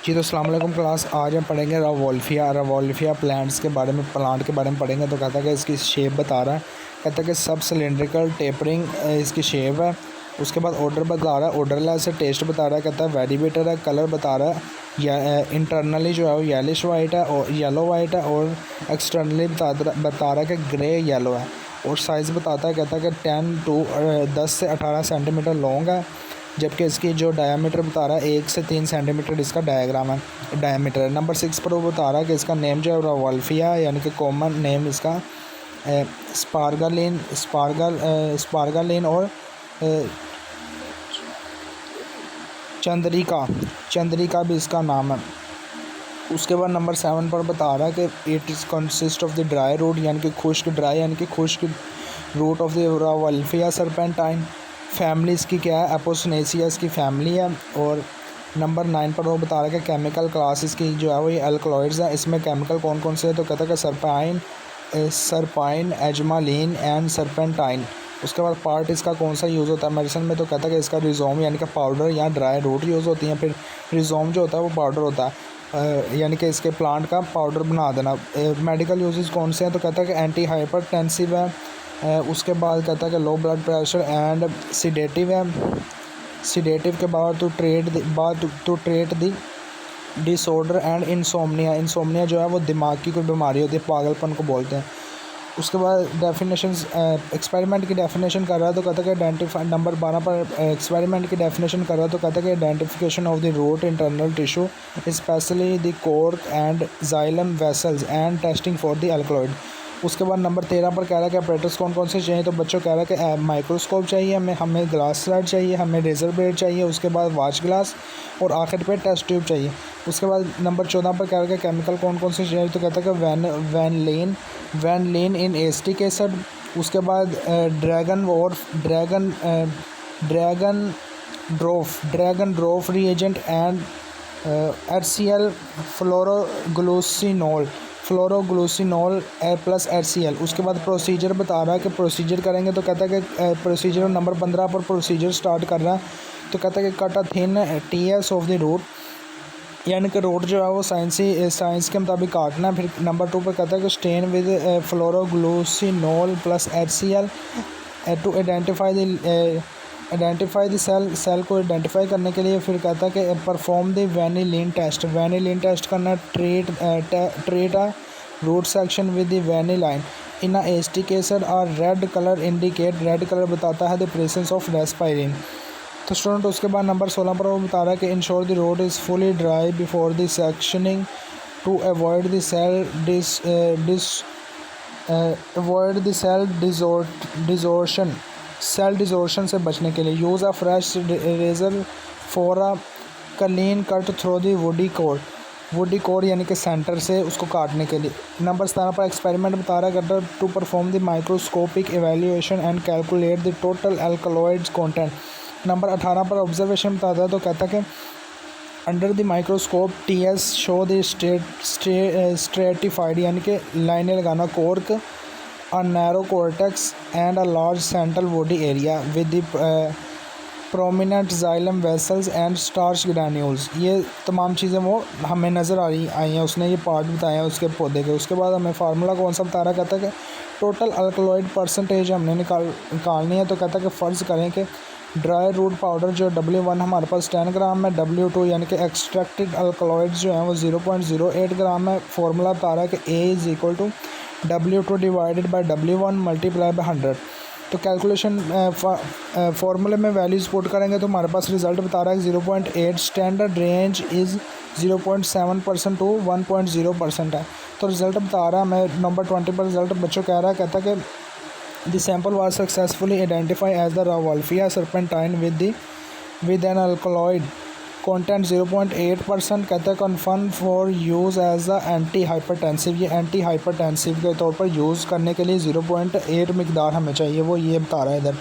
जी तो अस्सलाम वालेकुम क्लास। आज हम पढ़ेंगे रवोल्फिया प्लांट के बारे में पढ़ेंगे। तो कहता है कि इसकी शेप बता रहा है। कहता है कि सब सिलेंड्रिकल टेपरिंग इसकी शेप है। उसके बाद ऑर्डर बता रहा है, ऑर्डरलेस है। टेस्ट बता रहा है, कहता है वेरीबेटर है। कलर बता रहा है या इंटरनली जो है वो येलिश वाइट है और येलो वाइट है, और एक्सटर्नली बता रहा है कि ग्रे येलो है। और साइज़ बताता है, कहता है कि 10 से 18 सेंटीमीटर लॉन्ग है, जबकि इसकी जो डायामीटर बता रहा है 1 से 3 सेंटीमीटर इसका डायामीटर है। नंबर 6 पर वो बता रहा है कि इसका नेम जो है रवोल्फिया, यानी कि कॉमन नेम इसका स्पार्गालिन और चंद्रिका भी इसका नाम है। उसके बाद नंबर 7 पर बता रहा है कि it is consist of the dry root, यानी कि खुश्क root of the rauwolfia serpentine. Family इसकी क्या है? एपोसिनेसिया इसकी फैमिली है। और नंबर 9 पर वो बता रहा है कि केमिकल क्लास इसकी जो है वो ये अल्कलॉइड्स हैं। इसमें केमिकल कौन कौन से हैं? तो कहता है कि सरपाइन, एजमालिन एंड सरपेंटाइन। उसके बाद पार्ट इसका कौन सा यूज़ होता है मेडिसिन में? तो कहता है कि इसका रिजोम, यानी कि पाउडर या ड्राई रूट यूज़ होती हैं। फिर रिजोम जो होता है वो पाउडर होता है, यानी कि इसके प्लांट का पाउडर बना देना। मेडिकल यूजेस कौन से हैं? तो कहता है कि एंटी हाइपरटेंसिव है। उसके बाद कहता है कि low blood pressure and sedative है। सीडेटिव के बाद to treat the disorder and insomnia जो है वो दिमाग की कोई बीमारी होती है, पागलपन को बोलते हैं। उसके बाद डेफिनेशंस, एक्सपेरिमेंट की डेफिनेशन कर रहा है। तो कहता है कि आइडेंटिफाई, नंबर 12 पर एक्सपेरिमेंट की डेफिनेशन कर रहा है। तो कहता है कि identification of the root internal tissue especially the cork and xylem vessels and testing for the alkaloid. उसके बाद नंबर 13 पर कह रहा है कि ऑपरेटर्स कौन कौन से चाहिए? तो बच्चों कह रहा है कि माइक्रोस्कोप चाहिए, हमें ग्लास स्लाइड चाहिए, हमें रेजर ब्लेड चाहिए, उसके बाद वाच ग्लास, और आखिर पे टेस्ट ट्यूब चाहिए। उसके बाद नंबर 14 पर कह रहा है कि केमिकल कौन कौन से चाहिए? तो कहता है कि वैनलीन इन एसिटिक एसिड। उसके बाद Dragendorff reagent and HCl phloroglucinol plus HCl। उसके बाद प्रोसीजर बता रहा है कि प्रोसीजर करेंगे। तो कहता है कि प्रोसीजर नंबर 15 पर प्रोसीजर स्टार्ट कर रहा है। तो कहता है कि cut a thin TS of the root, यानी कि रूट जो है वो साइंस के मुताबिक काटना है। फिर नंबर 2 पर कहता है कि stain with phloroglucinol plus HCl to identify the cell को आइडेंटिफाई करने के लिए। फिर कहता है कि परफॉर्म द वैनिलीन टेस्ट करना। Treat a root section with the vanillin in acetic acid और रेड कलर बताता है द प्रेजेंस ऑफ रेस्पायरिन। तो स्टूडेंट उसके बाद नंबर 16 पर वो बता रहा है कि ensure the root is fully dry before the sectioning to avoid the cell distortion से बचने के लिए। Use a fresh razor for a clean cut through the woody core, यानी कि सेंटर से उसको काटने के लिए। नंबर 17 पर एक्सपेरिमेंट बता रहा है to perform the microscopic evaluation and calculate the total alkaloids content. Number 18 पर ऑब्जर्वेशन बताता है। तो कहता है कि under the microscope TS show the stratified, यानी कि लाइनें लगाना, cork, a narrow cortex and a large central body area with the prominent xylem vessels and starch granules. ये तमाम चीज़ें वो हमें नज़र आई हैं। उसने ये पार्ट बताया है उसके पौधे के। उसके बाद हमें फार्मूला कौन सा बता रहा है? कहता है कि टोटल अल्कलॉइड परसेंटेज हमने निकालनी है। तो कहता है कि फ़र्ज़ करें कि ड्राई रूट पाउडर जो W1 हमारे पास 10 ग्राम है, W2 यानी कि एक्सट्रैक्टेड अल्कलॉइड्स जो हैं वो 0.08 ग्राम है। फार्मूला बता रहा है कि A = W2 divided by W1 multiply by 100। तो कैलकुलेशन फार्मूले में वैल्यूज़ पुट करेंगे तो हमारे पास रिज़ल्ट बता रहा है 0.8। स्टैंडर्ड रेंज इज़ 0.7% टू 1.0% है। तो रिज़ल्ट बता रहा है हमें। नंबर 20 पर रिज़ल्ट बच्चों कह रहा है, कहता है कि the sample was successfully identified as the Rauwolfia serpentine with an alkaloid content 0.8%। कहता है confirm for use as a anti hypertensive. ये एंटी हाइपरटेंसिव के तौर पर यूज़ करने के लिए 0.8 मिकदार हमें चाहिए, वो ये बता रहा है इधर।